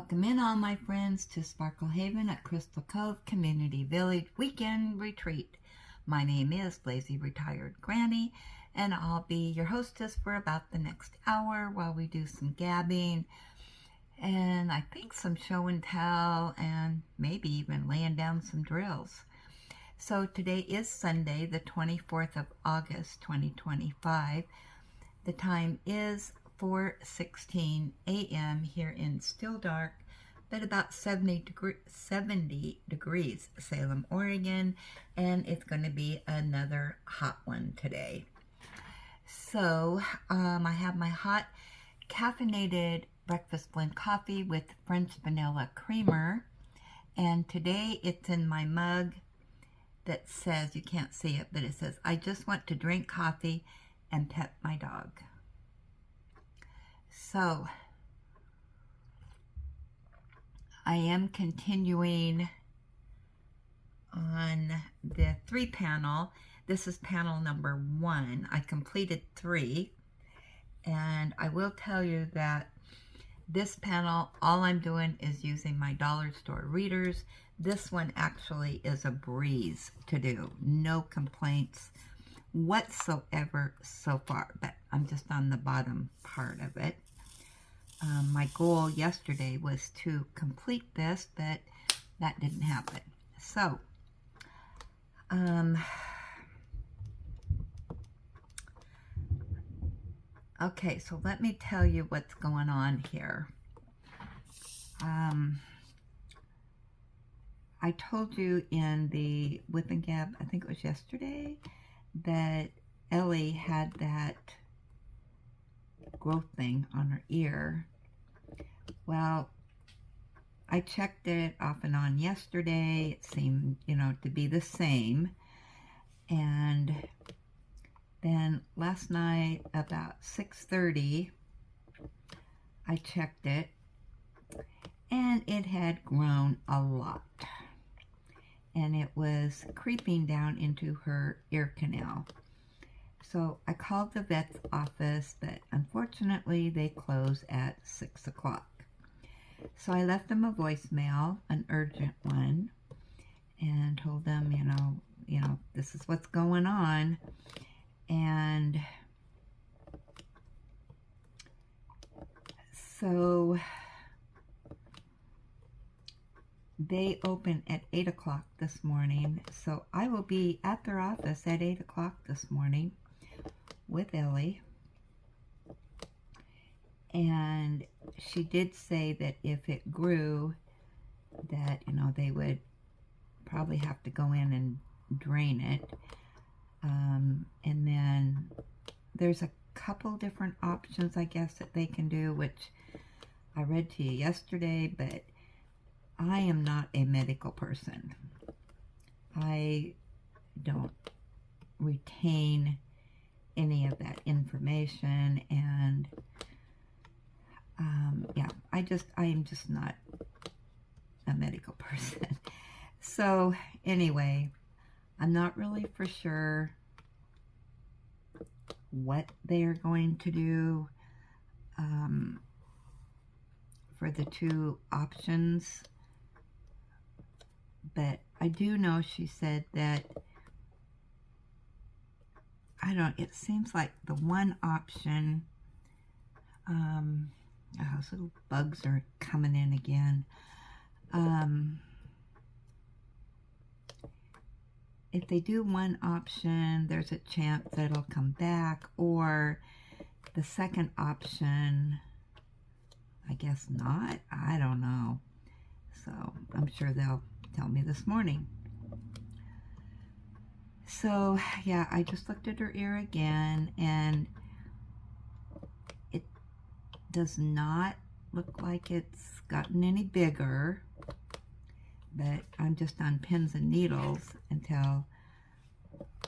Welcome in all my friends to Sparkle Haven at Crystal Cove Community Village Weekend Retreat. My name is Lazy Retired Granny, and I'll be your hostess for about the next hour while we do some gabbing and I think some show and tell and maybe even laying down some drills. So today is Sunday, the 24th of August, 2025. The time is 4:16 a.m. here in still dark, but about 70 degrees Salem, Oregon, and it's going to be another hot one today. So I have my hot caffeinated breakfast blend coffee with French vanilla creamer, and today it's in my mug that says, you can't see it, but it says, "I just want to drink coffee and pet my dog." So, I am continuing on the 3 panel. This is panel number 1. I completed 3, and I will tell you that this panel, all I'm doing is using my dollar store readers. This one actually is a breeze to do. No complaints whatsoever so far, but I'm just on the bottom part of it. My goal yesterday was to complete this, but that didn't happen. So, okay, so let me tell you what's going on here. I told you in the Whip and Gab, I think it was yesterday, that Ellie had that growth thing on her ear. Well, I checked it off and on yesterday. It seemed, to be the same. And then last night about 6:30, I checked it, and it had grown a lot. And it was creeping down into her ear canal. So I called the vet's office, but unfortunately they close at 6 o'clock. So I left them a voicemail, an urgent one, and told them, this is what's going on. And so they open at 8 o'clock this morning. So I will be at their office at 8 o'clock this morning with Ellie. And she did say that if it grew, that, they would probably have to go in and drain it. And then there's a couple different options, I guess, that they can do, which I read to you yesterday, but I am not a medical person. I don't retain any of that information, and I am just not a medical person. So anyway, I'm not really for sure what they are going to do for the 2 options, but I do know she said that, it seems like the one option, those little bugs are coming in again. If they do one option, there's a chance that it'll come back, or the second option, I guess not. I don't know. So I'm sure they'll tell me this morning. So yeah, I just looked at her ear again, and it does not look like it's gotten any bigger, but I'm just on pins and needles until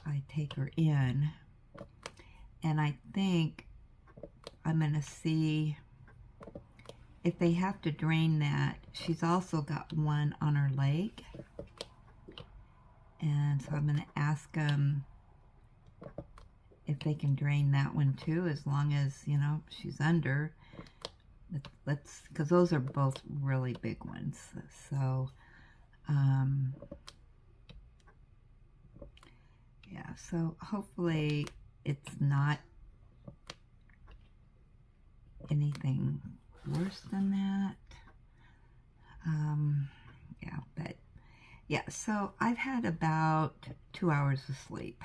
I take her in. And I think I'm going to see if they have to drain that. She's also got one on her leg. And so I'm going to ask them if they can drain that one too, as long as, she's under. let's, because those are both really big ones. So, yeah, so hopefully it's not anything worse than that. Yeah, but yeah, so I've had about 2 hours of sleep.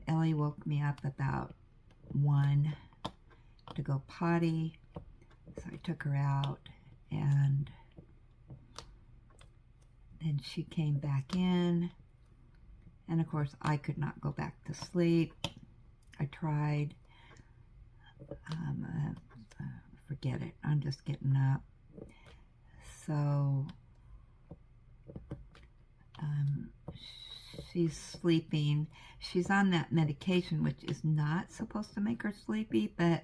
Ellie woke me up about 1 to go potty, so I took her out, and then she came back in, and of course I could not go back to sleep. I tried. Forget it. I'm just getting up. So she's sleeping. She's on that medication, which is not supposed to make her sleepy, but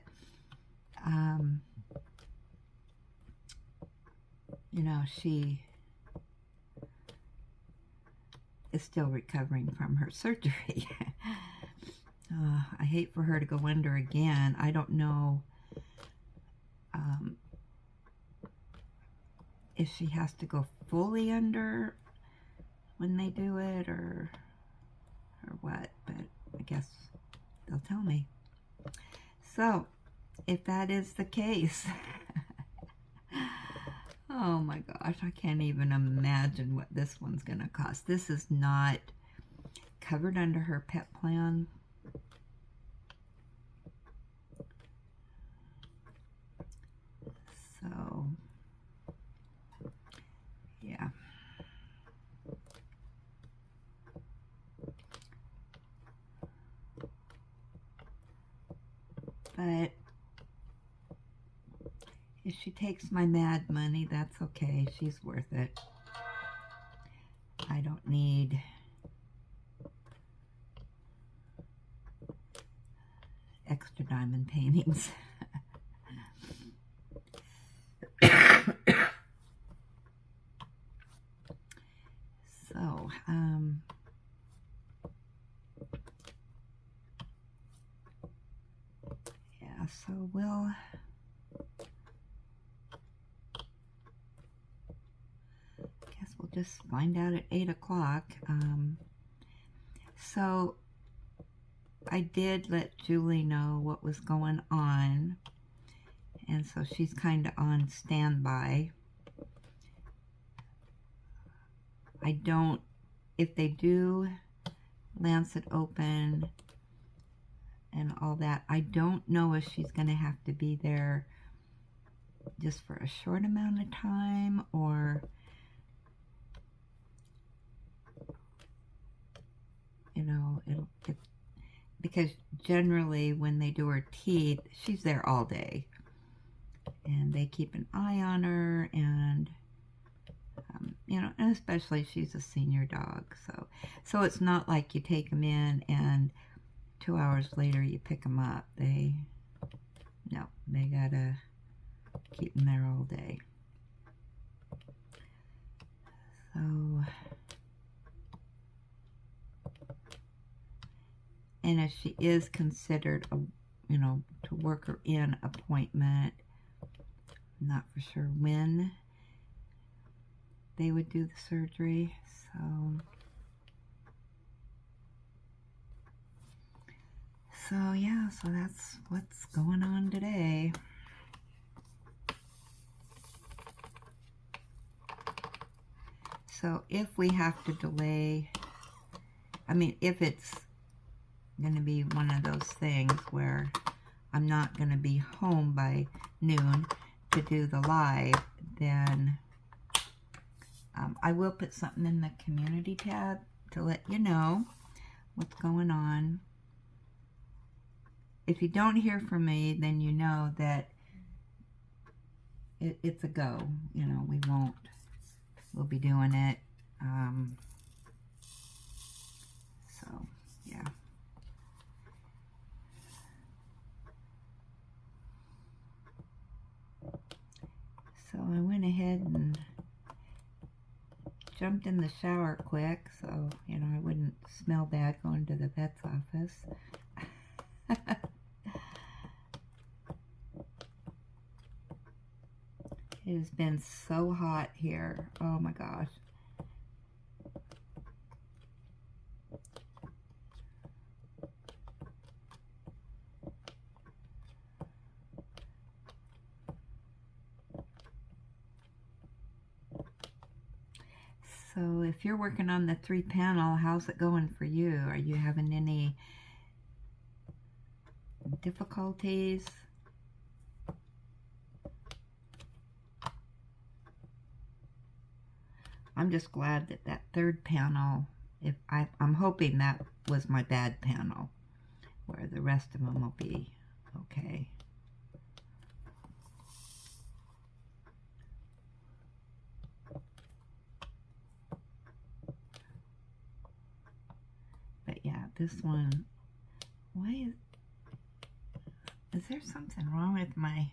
you know, she is still recovering from her surgery. I hate for her to go under again. I don't know if she has to go fully under when they do it, or what, but I guess they'll tell me. So, if that is the case, oh my gosh, I can't even imagine what this one's going to cost. This is not covered under her pet plan. So, yeah. But if she takes my mad money, that's okay. She's worth it. I don't need extra diamond paintings. So, yeah, so we'll just find out at 8 o'clock. So I did let Julie know what was going on, and so she's kind of on standby. I don't, if they do Lancet open and all that, I don't know if she's going to have to be there just for a short amount of time, or you know, because generally when they do her teeth, she's there all day, and they keep an eye on her, and you know, and especially she's a senior dog, so it's not like you take them in and 2 hours later you pick them up. They gotta keep them there all day. So, and if she is considered a, you know, to work her in appointment, I'm not for sure when they would do the surgery. So yeah, so that's what's going on today. So if we have to delay, I mean, if it's going to be one of those things where I'm not going to be home by noon to do the live, then I will put something in the community tab to let you know what's going on. If you don't hear from me, then you know that it's a go. You know, we'll be doing it. So, yeah. So I went ahead and jumped in the shower quick, so, you know, I wouldn't smell bad going to the vet's office. It has been so hot here. Oh my gosh. So if you're working on the 3-panel, how's it going for you? Are you having any difficulties? I'm just glad that that 3rd panel, I'm hoping that was my bad panel, where the rest of them will be okay. But yeah, this one, why is there something wrong with my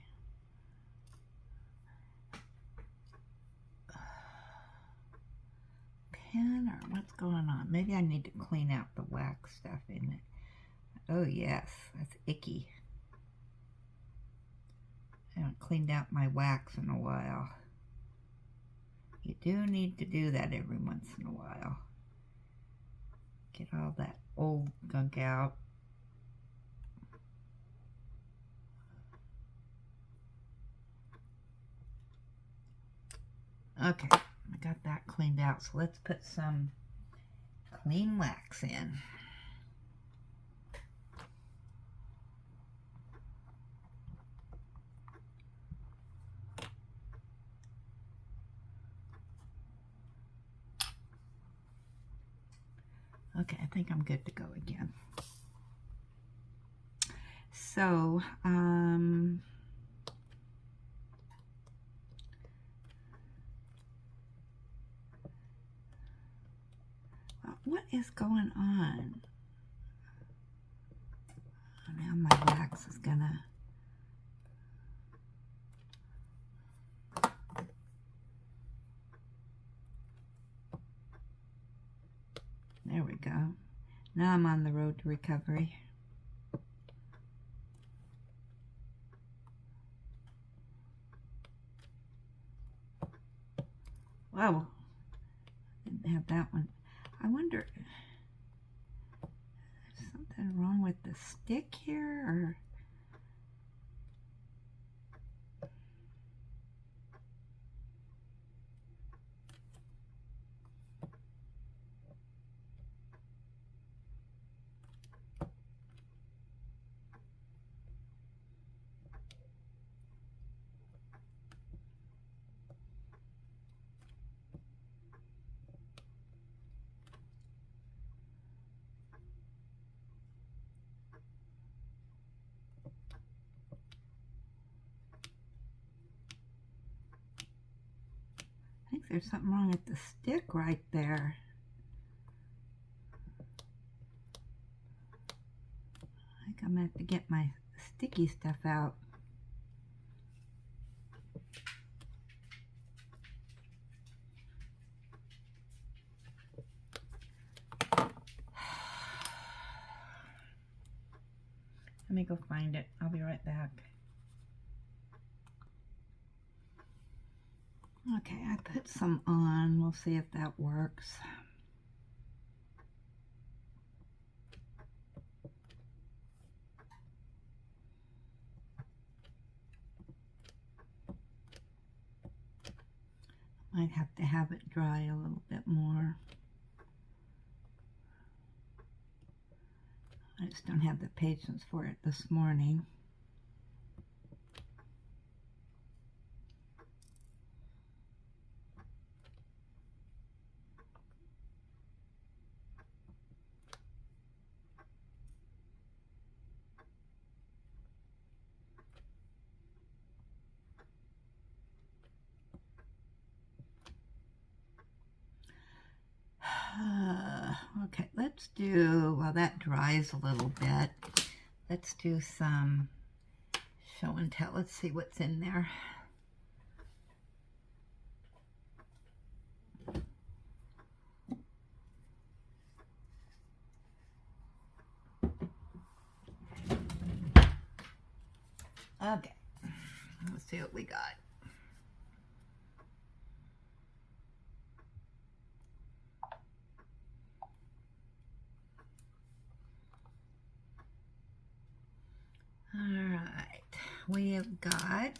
pen, or what's going on? Maybe I need to clean out the wax stuff in it. Oh yes, that's icky. I haven't cleaned out my wax in a while. You do need to do that every once in a while. Get all that old gunk out. Okay, I got that cleaned out, so let's put some clean wax in. Okay, I think I'm good to go again. So, what is going on? Oh, now my wax is gonna... There we go. Now I'm on the road to recovery. Whoa, didn't have that one. I wonder, there's something wrong with the stick here, or... I think there's something wrong with the stick right there. I think I'm going to have to get my sticky stuff out. Let me go find it. I'll be right back. Okay, I put some on. We'll see if that works. Might have to have it dry a little bit more. I just don't have the patience for it this morning. Okay, let's do, while that dries a little bit, let's do some show and tell. Let's see what's in there. Okay, let's see what we got. we have got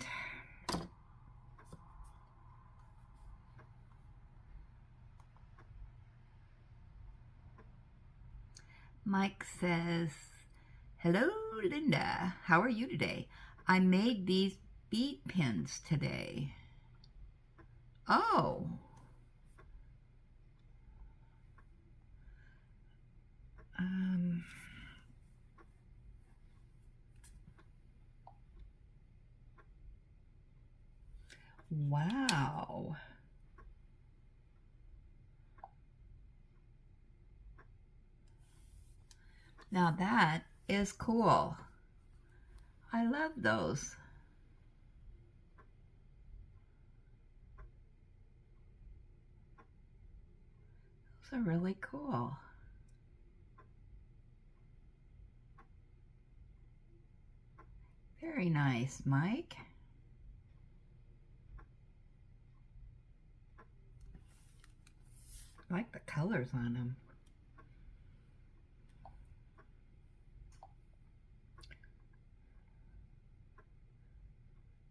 Mike says, hello, Linda. How are you today? I made these bead pins today. Oh. Wow. Now that is cool. I love those. Those are really cool. Very nice, Mike. I like the colors on them.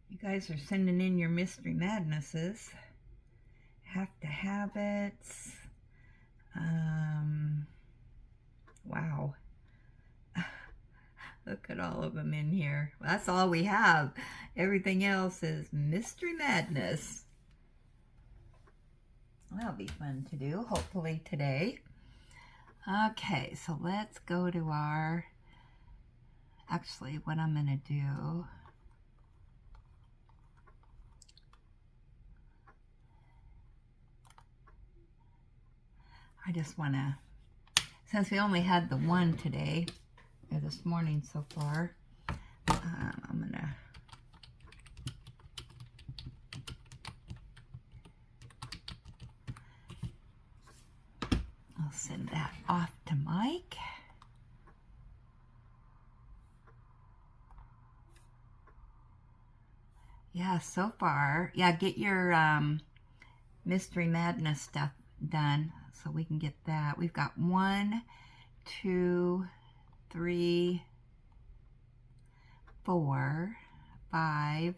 You guys are sending in your Mystery Madnesses. Have to have it. Wow. Look at all of them in here. That's all we have. Everything else is Mystery Madness. That'll be fun to do, hopefully today. Okay, so let's go to our, actually what I'm going to do, I just want to, since we only had the one today, or this morning so far, I'm going to I'll send that off to Mike. Yeah, so far, yeah, get your Mystery Madness stuff done so we can get that. We've got 1, 2, 3, 4, 5,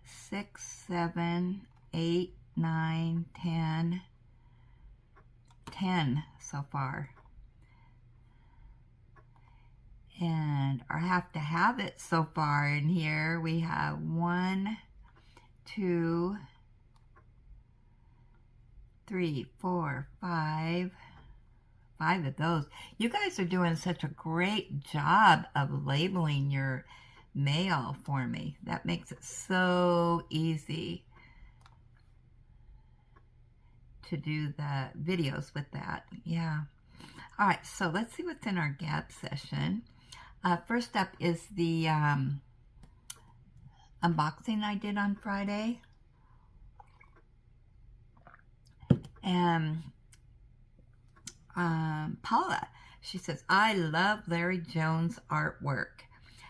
6, 7, 8, 9, 10 so far. And our have to have it so far in here, we have 1, 2, 3, 4, 5 of those. You guys are doing such a great job of labeling your mail for me. That makes it so easy to do the videos with that. Yeah. All right, so let's see what's in our gap session. First up is the unboxing I did on Friday. And Paula, she says, I love Larry Jones' artwork.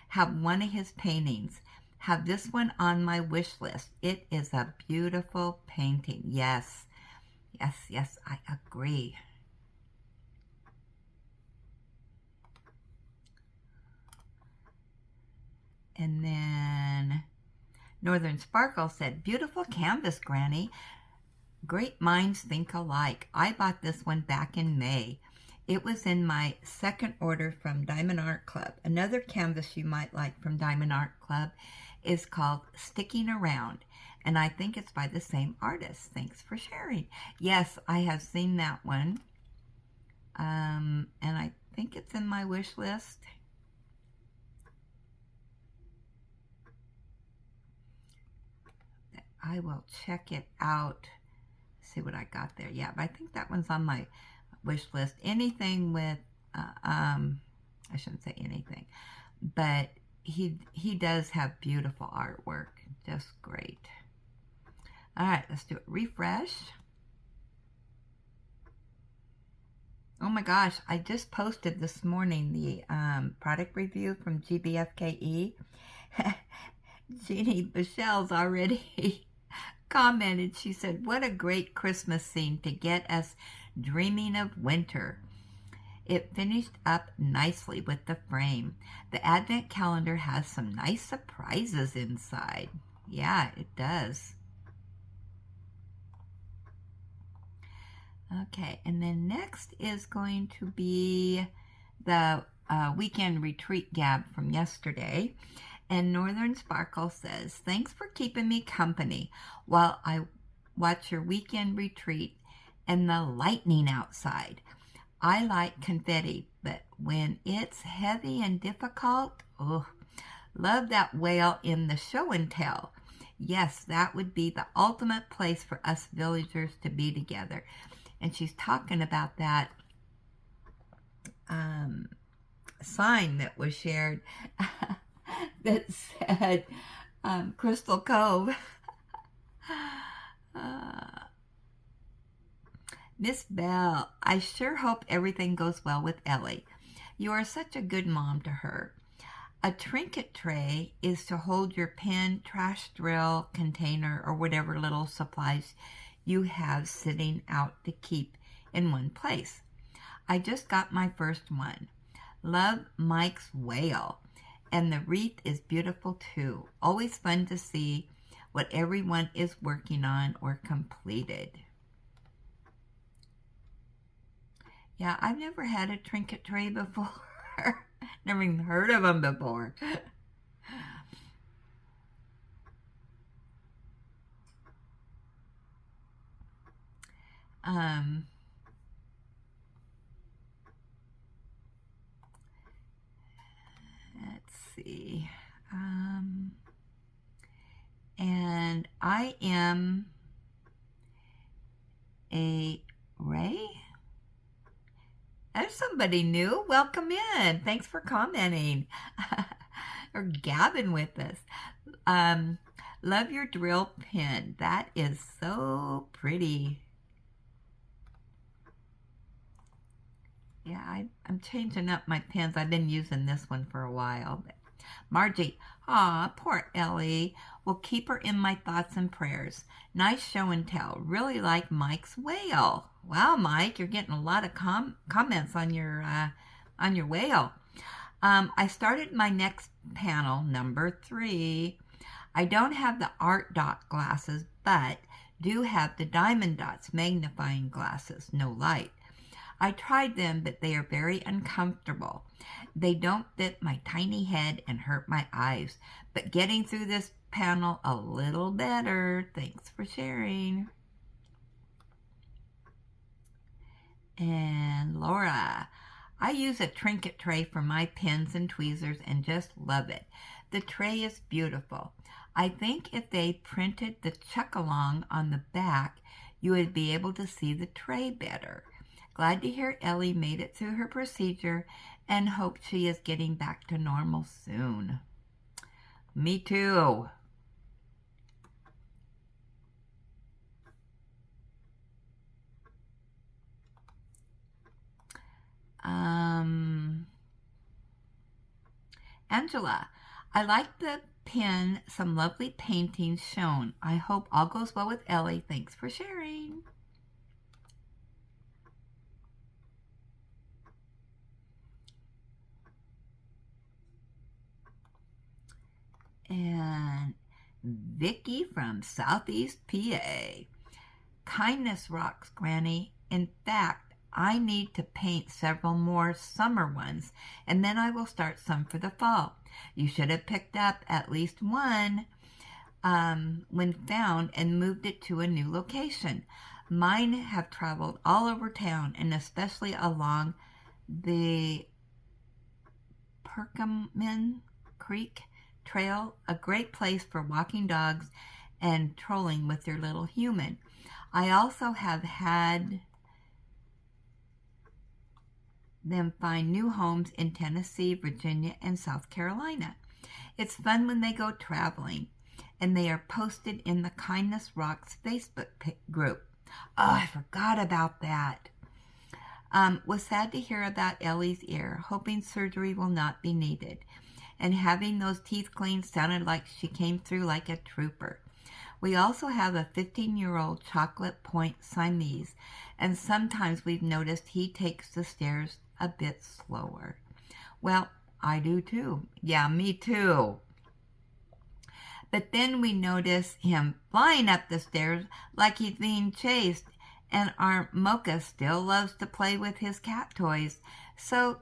Have one of his paintings. Have this one on my wish list. It is a beautiful painting. Yes, yes, yes, I agree. And then Northern Sparkle said, beautiful canvas, Granny. Great minds think alike. I bought this one back in May. It was in my second order from Diamond Art Club. Another canvas you might like from Diamond Art Club is called Sticking Around, and I think it's by the same artist. Thanks for sharing. Yes, I have seen that one, and I think it's in my wish list. I will check it out, see what I got there. Yeah, but I think that one's on my wish list. Anything with, I shouldn't say anything, but he does have beautiful artwork, just great. All right, let's do it. Refresh. Oh my gosh, I just posted this morning the product review from GBFKE. Jeannie Michelle's already commented. She said, what a great Christmas scene to get us dreaming of winter. It finished up nicely with the frame. The advent calendar has some nice surprises inside. Yeah, it does. Okay, and then next is going to be the weekend retreat gab from yesterday. And Northern Sparkle says, thanks for keeping me company while I watch your weekend retreat and the lightning outside. I like confetti, but when it's heavy and difficult, oh, love that whale in the show and tell. Yes, that would be the ultimate place for us villagers to be together. And she's talking about that sign that was shared that said Crystal Cove. Miss Bell, I sure hope everything goes well with Ellie. You are such a good mom to her. A trinket tray is to hold your pen, trash drill, container, or whatever little supplies you have sitting out to keep in one place. I just got my first one. Love, Mike's whale. And the wreath is beautiful too. Always fun to see what everyone is working on or completed. Yeah, I've never had a trinket tray before. Never even heard of them before. Let's see. And I am a Ray. There's somebody new. Welcome in. Thanks for commenting or gabbing with us. Love your drill pen. That is so pretty. Yeah, I'm changing up my pens. I've been using this one for a while. Margie, aw, poor Ellie. We'll keep her in my thoughts and prayers. Nice show and tell. Really like Mike's whale. Wow, Mike, you're getting a lot of comments on your whale. I started my next panel, number 3. I don't have the art dot glasses, but do have the diamond dots magnifying glasses, no light. I tried them, but they are very uncomfortable. They don't fit my tiny head and hurt my eyes, but getting through this panel a little better. Thanks for sharing. And Laura, I use a trinket tray for my pens and tweezers and just love it. The tray is beautiful. I think if they printed the chuck-along on the back, you would be able to see the tray better. Glad to hear Ellie made it through her procedure and hope she is getting back to normal soon. Me too. Angela, I like the pen, some lovely paintings shown. I hope all goes well with Ellie. Thanks for sharing. And Vicky from Southeast PA. Kindness rocks, Granny. In fact, I need to paint several more summer ones, and then I will start some for the fall. You should have picked up at least one when found and moved it to a new location. Mine have traveled all over town, and especially along the Perkman Creek Trail, a great place for walking dogs and trolling with your little human. I also have had them find new homes in Tennessee, Virginia, and South Carolina. It's fun when they go traveling, and they are posted in the Kindness Rocks Facebook group. Oh, I forgot about that. Was sad to hear about Ellie's ear, hoping surgery will not be needed. And having those teeth cleaned sounded like she came through like a trooper. We also have a 15-year-old chocolate point Siamese, and sometimes we've noticed he takes the stairs a bit slower. Well, I do too. Yeah, me too. But then we notice him flying up the stairs like he's being chased, and our Mocha still loves to play with his cat toys, so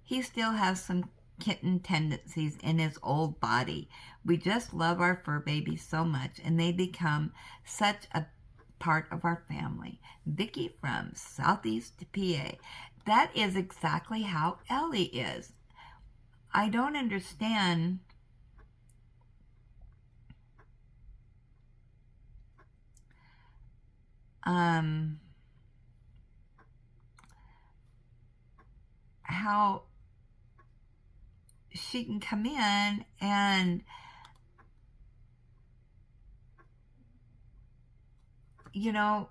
he still has some kitten tendencies in his old body. We just love our fur babies so much, and they become such a part of our family. Vicky from Southeast PA. That is exactly how Ellie is. I don't understand how she can come in and, you know,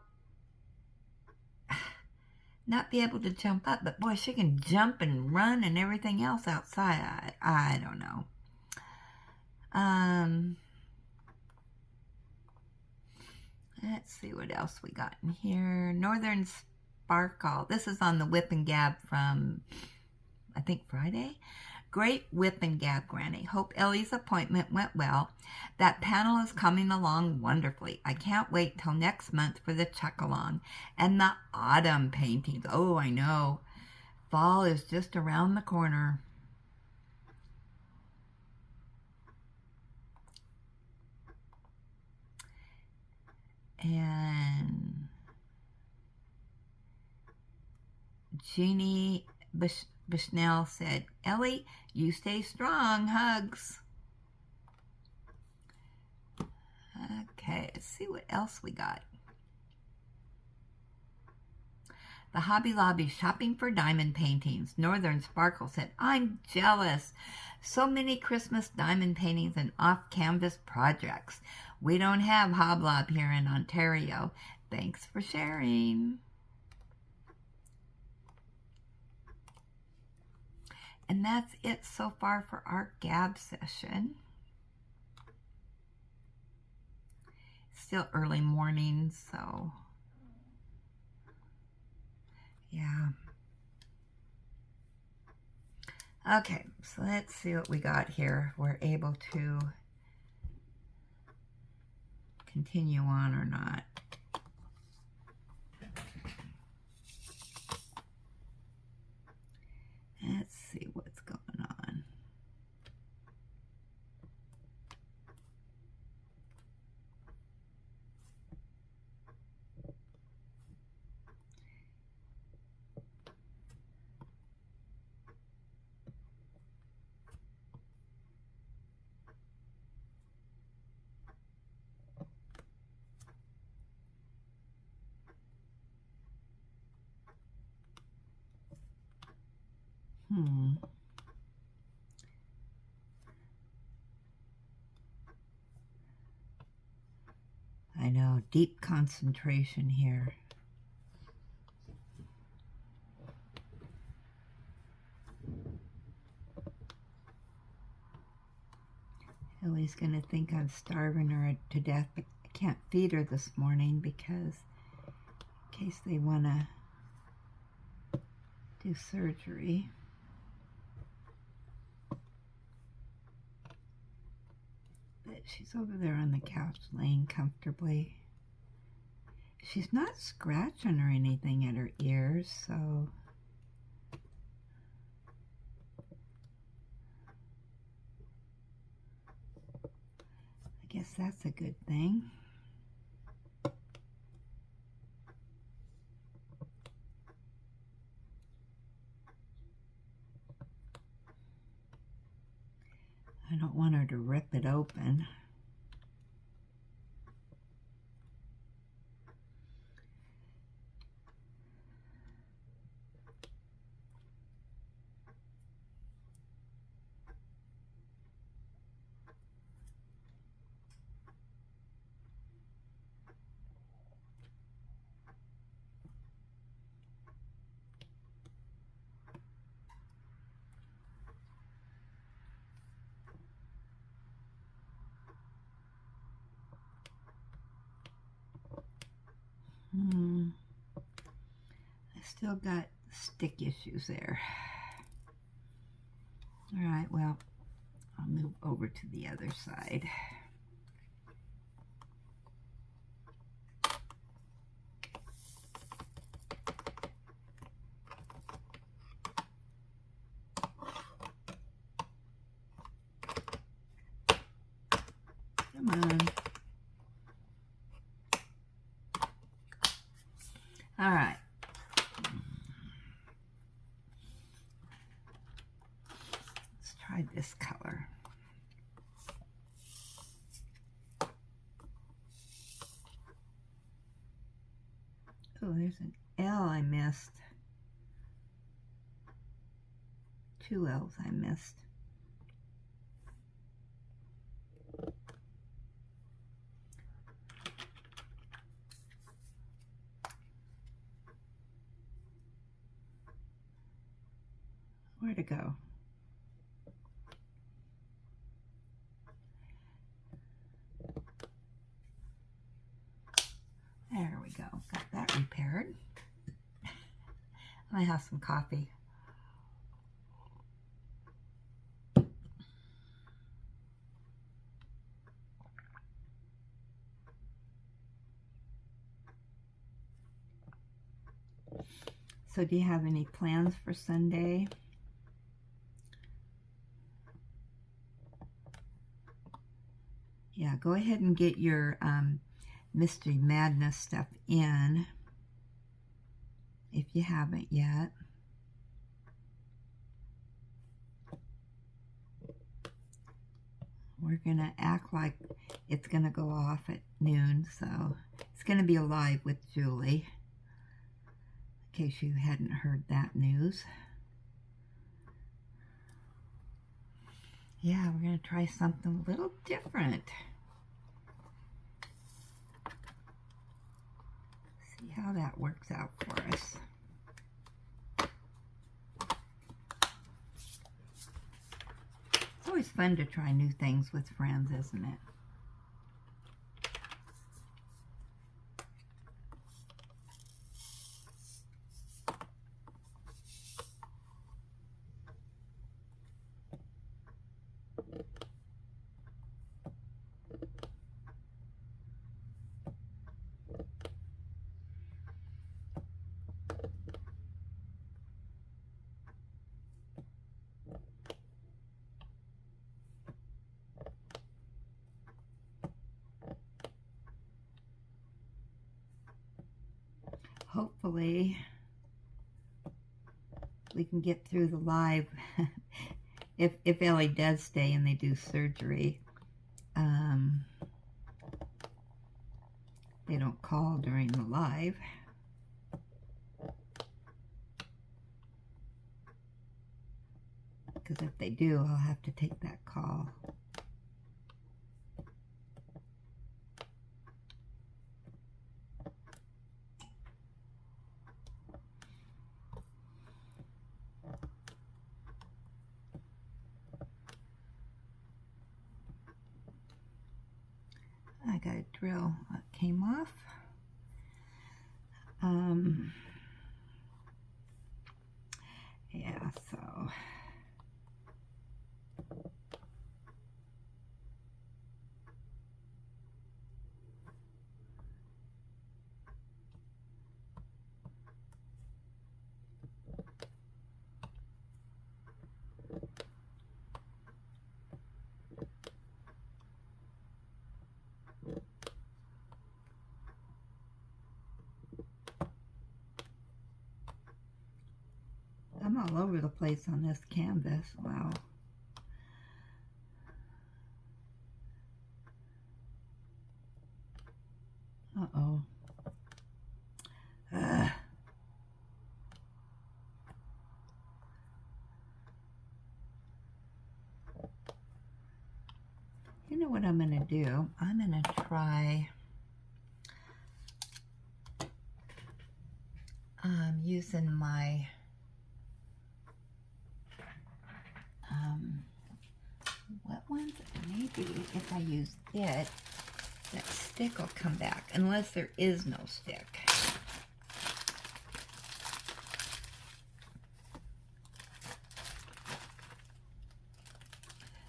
not be able to jump up, but boy, she can jump and run and everything else outside. I don't know. Let's see what else we got in here. Northern Sparkle. This is on the Whip and Gab from, I think, Friday. Great Whip and Gab, Granny. Hope Ellie's appointment went well. That panel is coming along wonderfully. I can't wait till next month for the check-along and the autumn paintings. Oh, I know. Fall is just around the corner. And Jeannie Bushnell said, Ellie, you stay strong. Hugs. Okay, let's see what else we got. The Hobby Lobby shopping for diamond paintings. Northern Sparkle said, I'm jealous. So many Christmas diamond paintings and off-canvas projects. We don't have Hoblob here in Ontario. Thanks for sharing. And that's it so far for our Gab session. Still early morning, so yeah. Okay, so let's see what we got here. We're able to continue on or not. Let's see what's going on. I know, deep concentration here. Ellie's going to think I'm starving her to death, but I can't feed her this morning because in case they want to do surgery. But she's over there on the couch laying comfortably. She's not scratching or anything at her ears, so I guess that's a good thing. I don't want her to rip it open. I still got stick issues there. All right, well, I'll move over to the other side. Come on. All right. Let's try this color. Oh, there's an L I missed. 2 L's I missed. Where to go? There we go. Got that repaired. I have some coffee. So do you have any plans for Sunday? Yeah, go ahead and get your Mystery Madness stuff in if you haven't yet. We're going to act like it's going to go off at noon, so it's going to be a live with Julie, in case you hadn't heard that news. Yeah, we're going to try something a little different. See how that works out for us. It's always fun to try new things with friends, isn't it? Hopefully we can get through the live. if Ellie does stay and they do surgery, they don't call during the live. Because if they do, I'll have to take that call. I got a drill that came off. Yeah, so I'm all over the place on this canvas. Wow. Uh-oh. You know what I'm going to do? I'm going to try using my wet ones. Maybe if I use it, that stick will come back, unless there is no stick.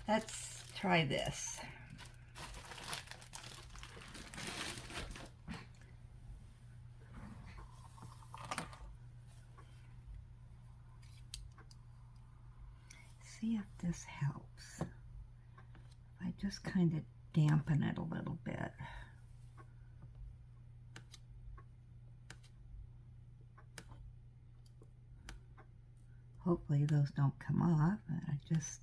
Let's try this. See if this helps. I just kind of dampen it a little bit. Hopefully those don't come off. I just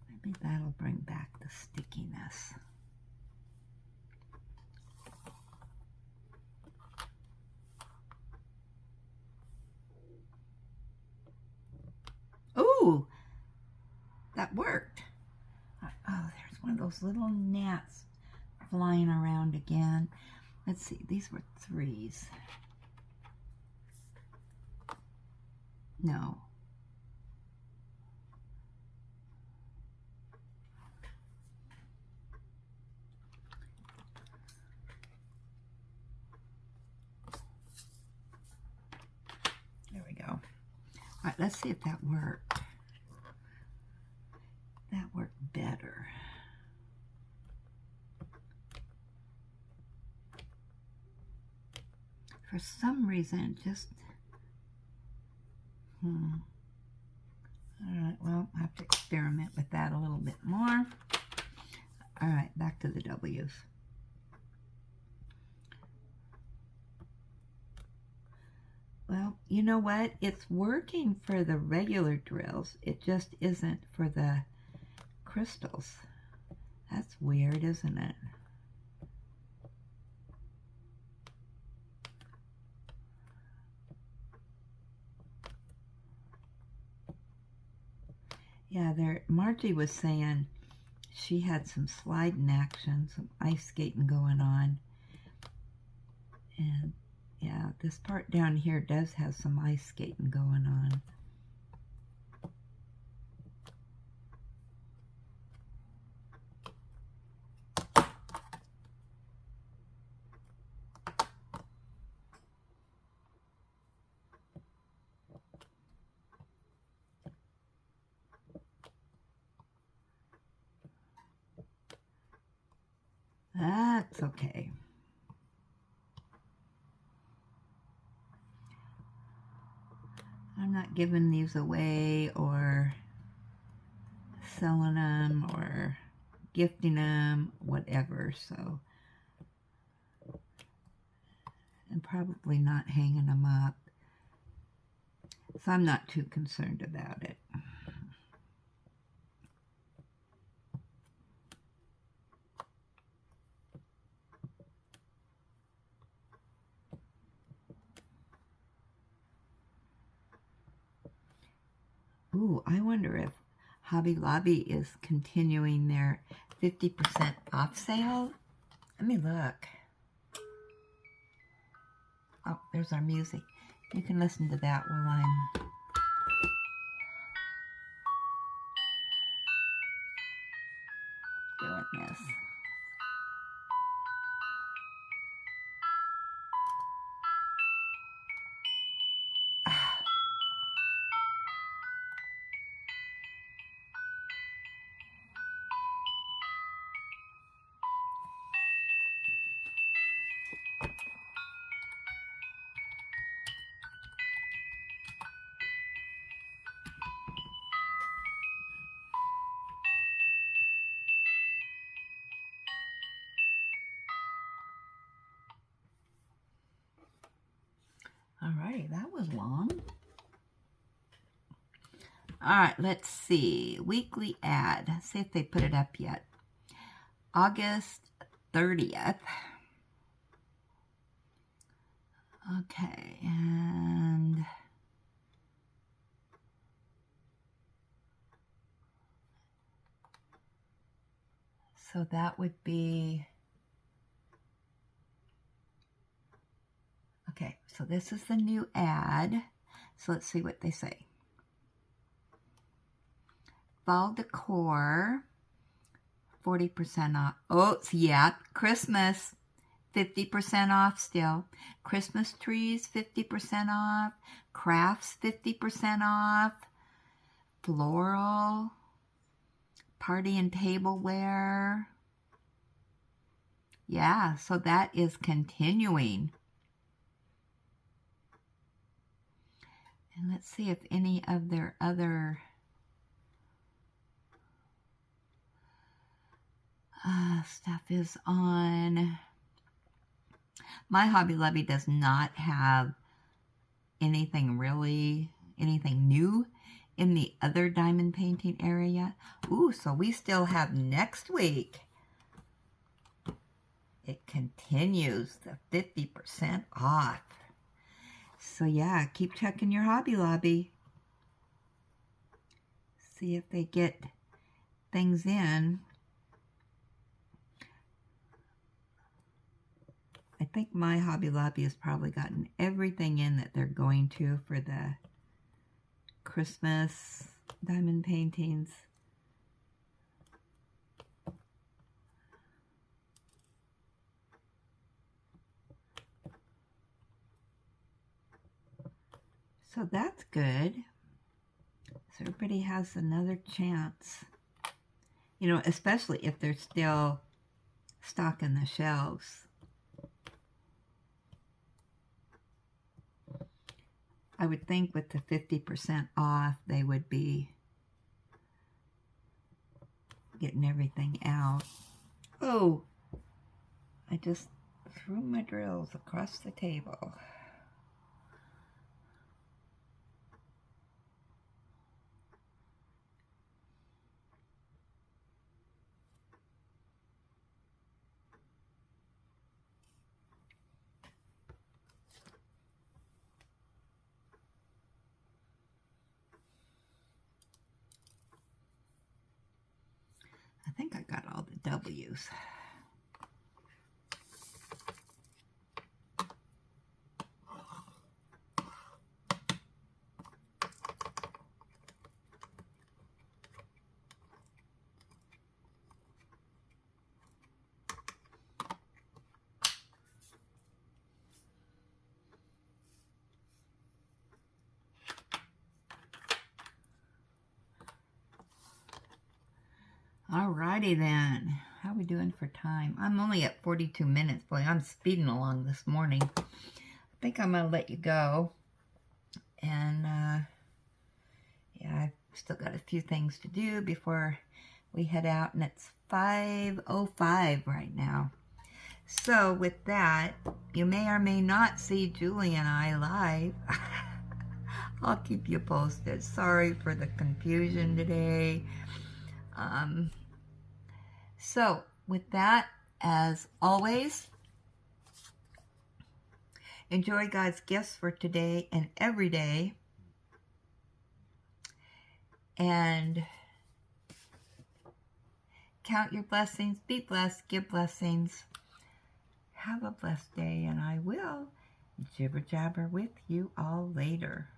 maybe that'll bring back the stickiness. Ooh, that worked. Oh, there's one of those little gnats flying around again. Let's see, these were 3s. No. There we go. All right, let's see if that worked. That worked better. For some reason, just, all right, well, I have to experiment with that a little bit more. All right, back to the W's. Well, you know what? It's working for the regular drills. It just isn't for the crystals. That's weird, isn't it? Yeah, Margie was saying she had some sliding action, some ice skating going on. And yeah, this part down here does have some ice skating going on. That's okay. I'm not giving these away or selling them or gifting them, whatever, so I'm probably not hanging them up, so I'm not too concerned about it. Ooh, I wonder if Hobby Lobby is continuing their 50% off sale. Let me look. Oh, there's our music. You can listen to that while I'm doing this. All right, that was long. All right, let's see. Weekly ad. See if they put it up yet. August 30th. Okay, and so that would be, okay, so this is the new ad. So let's see what they say. Fall decor, 40% off. Oh, yeah, Christmas. 50% off still. Christmas trees, 50% off. Crafts, 50% off. Floral. Party and tableware. Yeah, so that is continuing. And let's see if any of their other stuff is on. My Hobby Lobby does not have anything new in the other diamond painting area. Ooh, so we still have next week. It continues the 50% off. So yeah, keep checking your Hobby Lobby. See if they get things in. I think my Hobby Lobby has probably gotten everything in that they're going to for the Christmas diamond paintings. So that's good. So everybody has another chance. You know, especially if they're still stocking the shelves. I would think with the 50% off, they would be getting everything out. Oh, I just threw my drills across the table. I think I got all the W's. Alrighty then. How are we doing for time? I'm only at 42 minutes. Boy, I'm speeding along this morning. I think I'm going to let you go. And, yeah, I've still got a few things to do before we head out. And it's 5:05 right now. So with that, you may or may not see Julie and I live. I'll keep you posted. Sorry for the confusion today. So with that, as always, enjoy God's gifts for today and every day. And count your blessings, be blessed, give blessings. Have a blessed day, and I will jibber jabber with you all later.